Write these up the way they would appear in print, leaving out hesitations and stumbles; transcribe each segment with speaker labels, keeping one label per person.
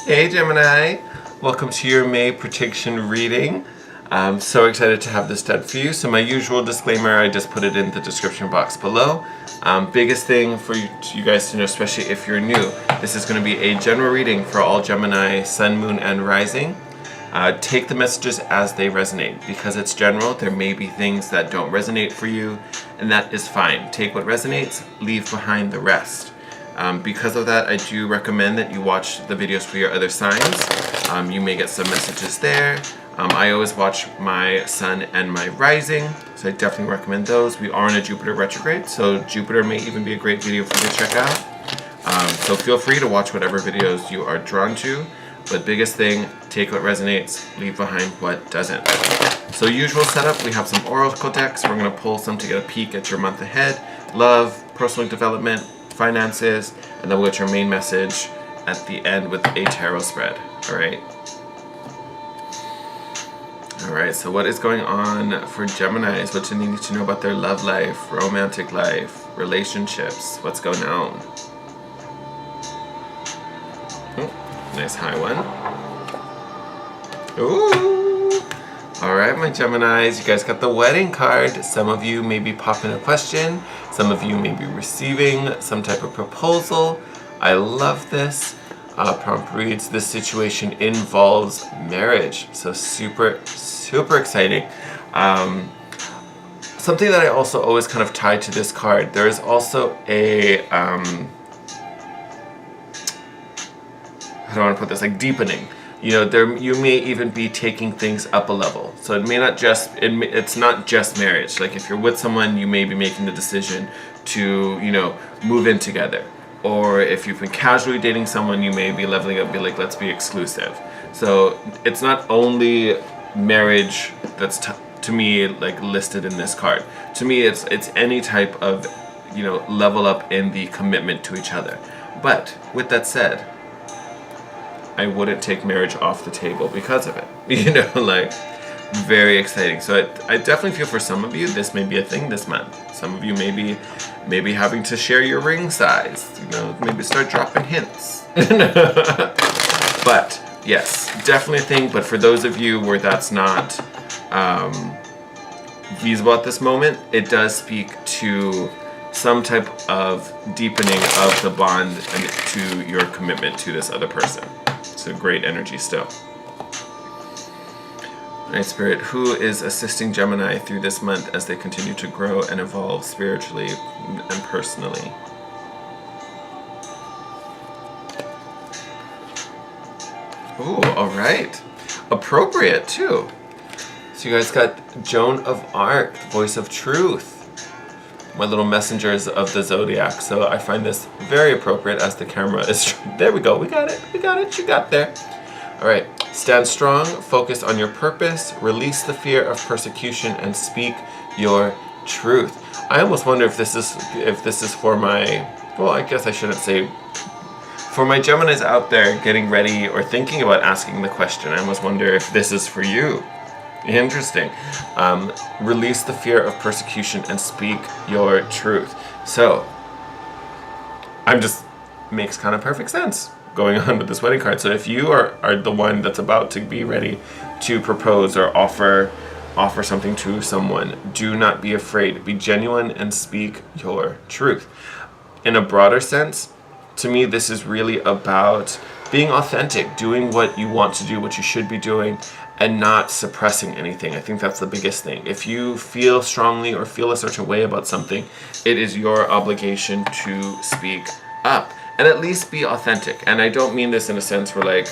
Speaker 1: Hey Gemini, welcome to your May prediction reading. I'm so excited to have this done for you. So my usual disclaimer, I just put it in the description box below. Biggest thing for you guys to know, especially if you're new, this is going to be a general reading for all Gemini, Sun, Moon, and Rising. Take the messages as they resonate. Because it's general, there may be things that don't resonate for you, and that is fine. Take what resonates, leave behind the rest. Because of that, I do recommend that you watch the videos for your other signs. You may get some messages there. I always watch my Sun and my Rising, so I definitely recommend those. We are in a Jupiter retrograde, so Jupiter may even be a great video for you to check out. So feel free to watch whatever videos you are drawn to, but biggest thing, take what resonates, leave behind what doesn't. So usual setup, we have some oracle decks. We're going to pull some to get a peek at your month ahead. Love, personal development, finances, and then we'll get your main message at the end with a tarot spread. Alright, so what is going on for Geminis? What do you need to know about their love life, romantic life, relationships? What's going on? Oh, nice high one. Ooh! Alright, my Geminis, you guys got the wedding card. Some of you may be popping a question. Some of you may be receiving some type of proposal. I love this. Prompt reads, this situation involves marriage. So super exciting. Something that I also always kind of tie to this card, there is also a, how do I want to put this, like deepening. You know, you may even be taking things up a level. So it may not just, it's not just marriage. Like if you're with someone, you may be making the decision to, you know, move in together. Or if you've been casually dating someone, you may be leveling up, be like, let's be exclusive. So it's not only marriage that's to me like listed in this card. To me, it's any type of, you know, level up in the commitment to each other. But with that said, I wouldn't take marriage off the table because of it. You know, like, very exciting. So I definitely feel for some of you, this may be a thing this month. Some of you may be having to share your ring size. You know, maybe start dropping hints. But yes, definitely a thing. But for those of you where that's not feasible at this moment, it does speak to some type of deepening of the bond and to your commitment to this other person. So great energy still. Alright, Spirit, who is assisting Gemini through this month as they continue to grow and evolve spiritually and personally? Ooh, alright. Appropriate, too. So you guys got Joan of Arc, voice of truth. My little messengers of the zodiac. So I find this very appropriate as the camera is... There we go. We got it. You got there. All right. Stand strong. Focus on your purpose. Release the fear of persecution and speak your truth. I almost wonder if this is for my... Well, I guess I shouldn't say... For my Geminis out there getting ready or thinking about asking the question, I almost wonder if this is for you. Interesting. Release the fear of persecution and speak your truth. So, makes kind of perfect sense going on with this wedding card. So if you are the one that's about to be ready to propose or offer something to someone, do not be afraid. Be genuine and speak your truth. In a broader sense, to me, this is really about being authentic, doing what you want to do, what you should be doing, and not suppressing anything. I think that's the biggest thing. If you feel strongly or feel a certain way about something, it is your obligation to speak up and at least be authentic. And I don't mean this in a sense where, like,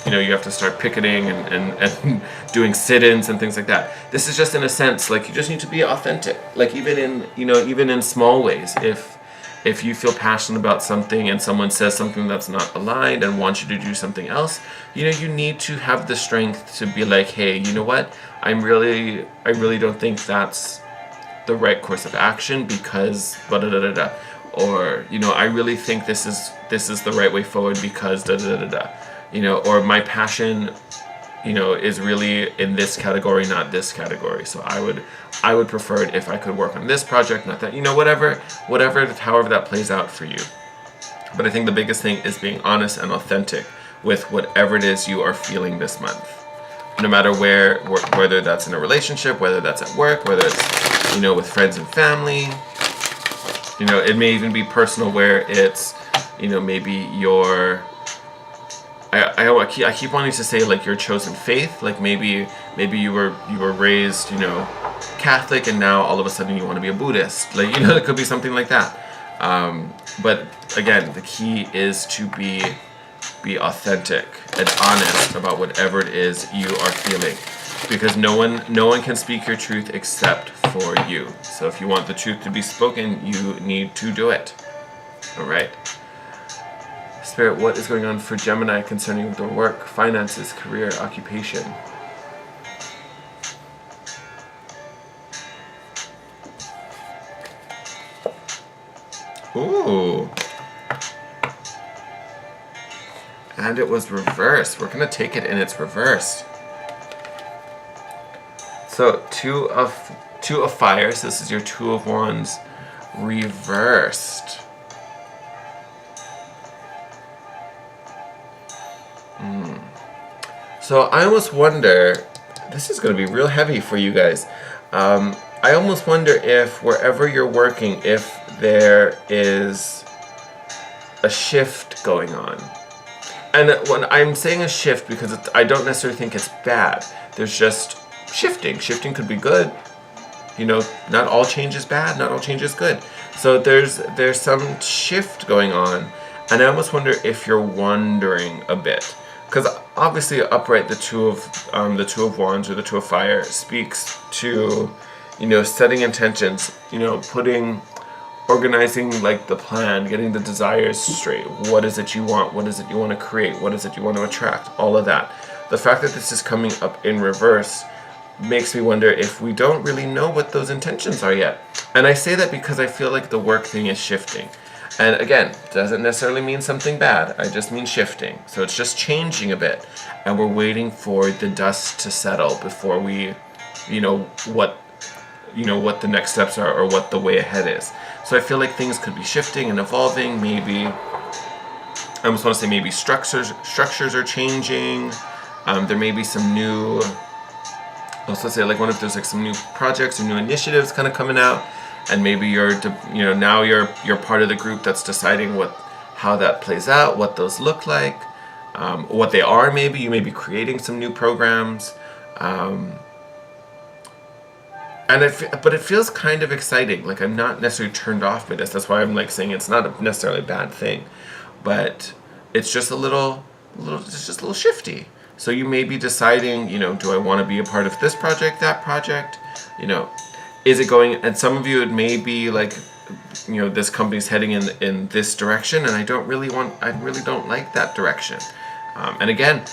Speaker 1: you know, you have to start picketing and doing sit-ins and things like that. This is just in a sense, like, you just need to be authentic. Like, even in small ways. If you feel passionate about something and someone says something that's not aligned and wants you to do something else, you know, you need to have the strength to be like, hey, you know what? I really don't think that's the right course of action because blah, da, da, da, da. Or, you know, I really think this is the right way forward because da, da, da, da, da. You know, or my passion, you know, is really in this category, not this category. So I would prefer it if I could work on this project, not that, you know, however that plays out for you. But I think the biggest thing is being honest and authentic with whatever it is you are feeling this month. No matter whether that's in a relationship, whether that's at work, whether it's, with friends and family. It may even be personal where it's, maybe your... I keep wanting to say like your chosen faith, like maybe you were raised, Catholic, and now all of a sudden you want to be a Buddhist. Like, it could be something like that. But again, the key is to be authentic and honest about whatever it is you are feeling, because no one can speak your truth except for you. So if you want the truth to be spoken, you need to do it. All right. Spirit, what is going on for Gemini concerning their work, finances, career, occupation? Ooh. And it was reversed. We're going to take it in its reversed. So, two of fires. This is your Two of Wands reversed. So I almost wonder, this is going to be real heavy for you guys. I almost wonder if wherever you're working, if there is a shift going on. And when I'm saying a shift, because I don't necessarily think it's bad. There's just shifting. Shifting could be good. Not all change is bad. Not all change is good. So there's some shift going on. And I almost wonder if you're wondering a bit. Because obviously upright, the Two of Wands or the Two of Fire speaks to, setting intentions, organizing like the plan, getting the desires straight. What is it you want? What is it you want to create? What is it you want to attract? All of that. The fact that this is coming up in reverse makes me wonder if we don't really know what those intentions are yet. And I say that because I feel like the work thing is shifting. And again, doesn't necessarily mean something bad. I just mean shifting. So it's just changing a bit. And we're waiting for the dust to settle before we, what the next steps are or what the way ahead is. So I feel like things could be shifting and evolving. Maybe, I almost want to say maybe structures are changing. There may be some new, I was going to say like what if there's like some new projects or new initiatives kind of coming out. And maybe now you're part of the group that's deciding how that plays out, what those look like, what they are. Maybe you may be creating some new programs, but it feels kind of exciting. Like I'm not necessarily turned off by this. That's why I'm like saying it's not necessarily a bad thing, but it's just a little shifty. So you may be deciding, do I want to be a part of this project, that project, Is it going, and some of you, it may be like, this company's heading in this direction, and I really don't like that direction. And again,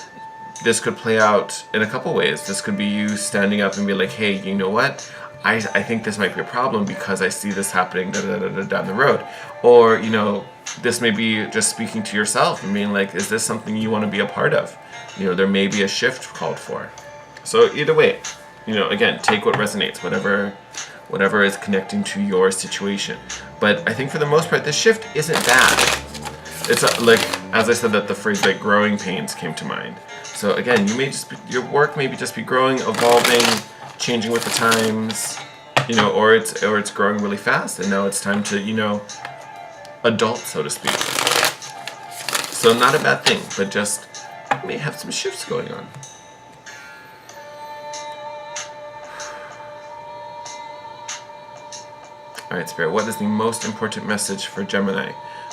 Speaker 1: this could play out in a couple ways. This could be you standing up and be like, hey, you know what? I think this might be a problem because I see this happening down the road. Or, this may be just speaking to yourself and being like, is this something you want to be a part of? There may be a shift called for. So either way, again, take what resonates, whatever is connecting to your situation. But I think for the most part, this shift isn't bad. It's like, as I said, that the phrase like growing pains came to mind. So again, your work may just be growing, evolving, changing with the times, or it's growing really fast, and now it's time to, adult, so to speak. So not a bad thing, but just you may have some shifts going on. All right, Spirit, what is the most important message for Gemini?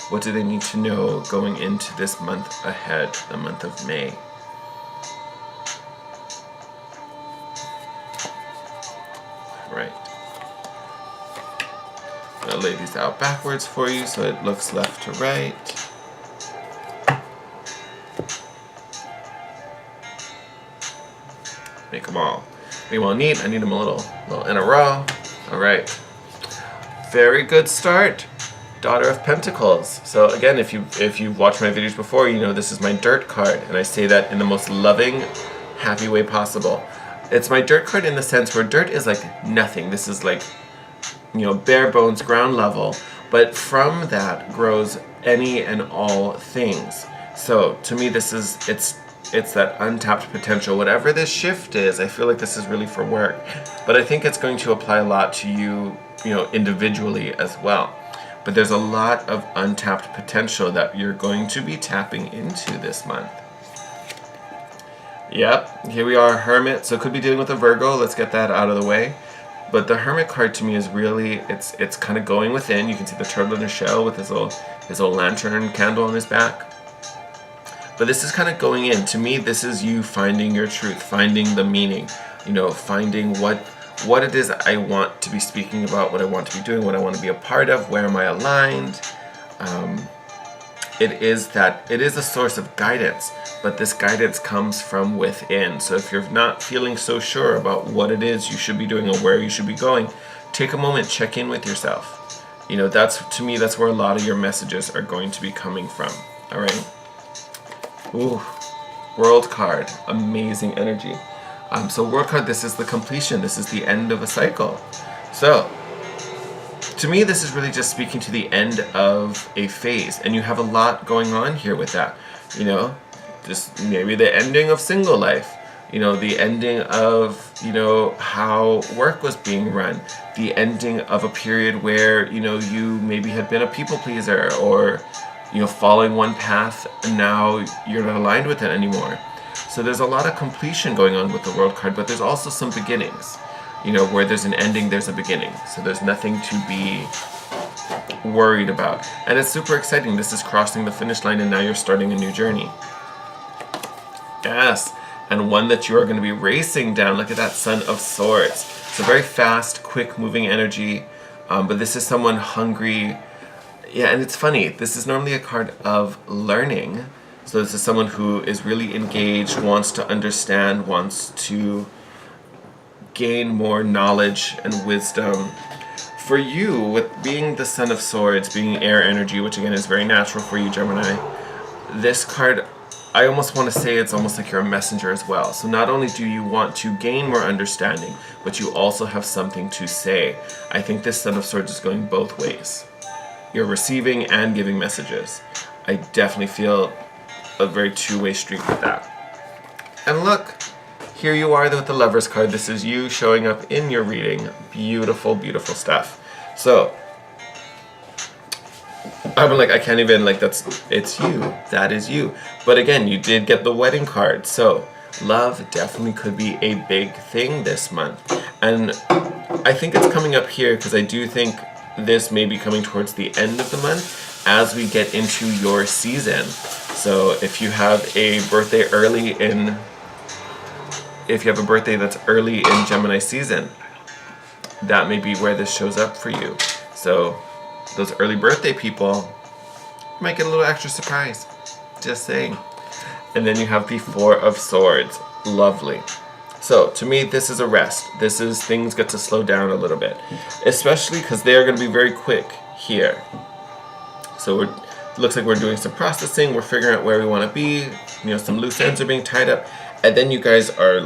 Speaker 1: What do they need to know going into this month ahead, the month of May? All right. I'll lay these out backwards for you so it looks left to right. Make them all neat. I need them a little in a row. All right. Very good start, Daughter of Pentacles. So again, if you've watched my videos before, this is my dirt card, and I say that in the most loving, happy way possible. It's my dirt card in the sense where dirt is like nothing. This is like, bare bones, ground level. But from that grows any and all things. So to me, this is it's that untapped potential. Whatever this shift is, I feel like this is really for work, but I think it's going to apply a lot to you, individually as well. But there's a lot of untapped potential that you're going to be tapping into this month. Yep, here we are, Hermit. So could be dealing with a Virgo. Let's get that out of the way. But the Hermit card to me is really, it's kind of going within. You can see the turtle in his shell with his little lantern candle on his back. But this is kind of going in. To me, this is you finding your truth, finding the meaning, finding what it is I want to be speaking about, what I want to be doing, what I want to be a part of, where am I aligned. It is a source of guidance, but this guidance comes from within. So if you're not feeling so sure about what it is you should be doing or where you should be going, take a moment, check in with yourself. To me, that's where a lot of your messages are going to be coming from. All right. Ooh, World card, amazing energy. So World card, this is the completion. This is the end of a cycle. So to me, this is really just speaking to the end of a phase, and you have a lot going on here with that. Just maybe the ending of single life. The ending of how work was being run. The ending of a period where you maybe had been a people pleaser, or following one path and now you're not aligned with it anymore. So there's a lot of completion going on with the World card, but there's also some beginnings. Where there's an ending, there's a beginning. So there's nothing to be worried about. And it's super exciting. This is crossing the finish line, and now you're starting a new journey. Yes, and one that you are going to be racing down. Look at that Son of Swords. It's a very fast, quick moving energy, but this is someone hungry. Yeah, and it's funny. This is normally a card of learning. So this is someone who is really engaged, wants to understand, wants to gain more knowledge and wisdom. For you, with being the Son of Swords, being air energy, which again is very natural for you, Gemini, this card, I almost want to say it's almost like you're a messenger as well. So not only do you want to gain more understanding, but you also have something to say. I think this Son of Swords is going both ways. You're receiving and giving messages. I definitely feel a very two-way street with that. And look, here you are with the Lovers card. This is you showing up in your reading. Beautiful, beautiful stuff. So, I'm like, I can't even, it's you. That is you. But again, you did get the Wedding card. So, love definitely could be a big thing this month. And I think it's coming up here because I do think this may be coming towards the end of the month as we get into your season. So if you have a birthday that's early in Gemini season, that may be where this shows up for you. So those early birthday people might get a little extra surprise. Just saying. And then you have the Four of Swords. Lovely. So to me, this is a rest. This is things get to slow down a little bit, especially because they are going to be very quick here. So it looks like we're doing some processing. We're figuring out where we want to be. Some loose ends are being tied up. And then you guys are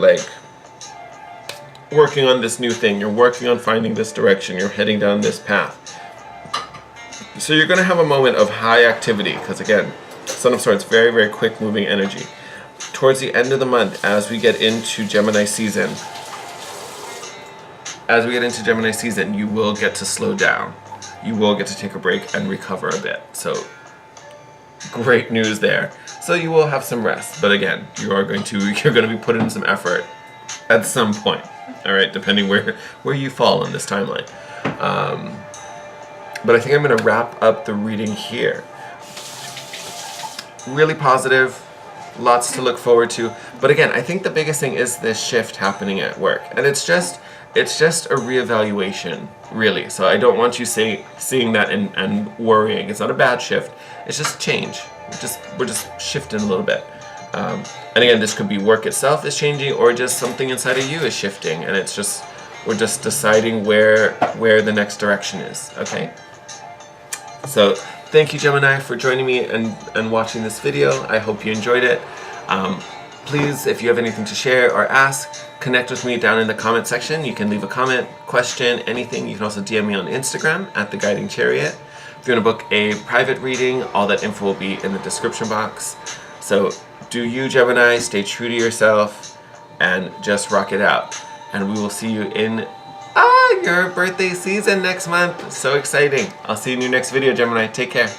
Speaker 1: working on this new thing. You're working on finding this direction. You're heading down this path. So you're going to have a moment of high activity because, again, Son of Swords, very, very quick moving energy. Towards the end of the month, as we get into Gemini season, you will get to slow down. You will get to take a break and recover a bit. So, great news there. So you will have some rest, but again, you're going to be putting in some effort at some point. All right, depending where you fall on this timeline. But I think I'm going to wrap up the reading here. Really positive. Lots to look forward to. But again, I think the biggest thing is this shift happening at work. And it's just a reevaluation, really. So I don't want you seeing that and worrying. It's not a bad shift. It's just change. We're just shifting a little bit. And again, this could be work itself is changing, or just something inside of you is shifting, and we're just deciding where the next direction is. Okay? So thank you, Gemini, for joining me and watching this video. I hope you enjoyed it. Please, if you have anything to share or ask, connect with me down in the comment section. You can leave a comment, question, anything. You can also DM me on Instagram at The Guiding Chariot. If you want to book a private reading, all that info will be in the description box. So do you, Gemini, stay true to yourself and just rock it out. And we will see you in your birthday season next month. So exciting. I'll see you in your next video, Gemini. Take care.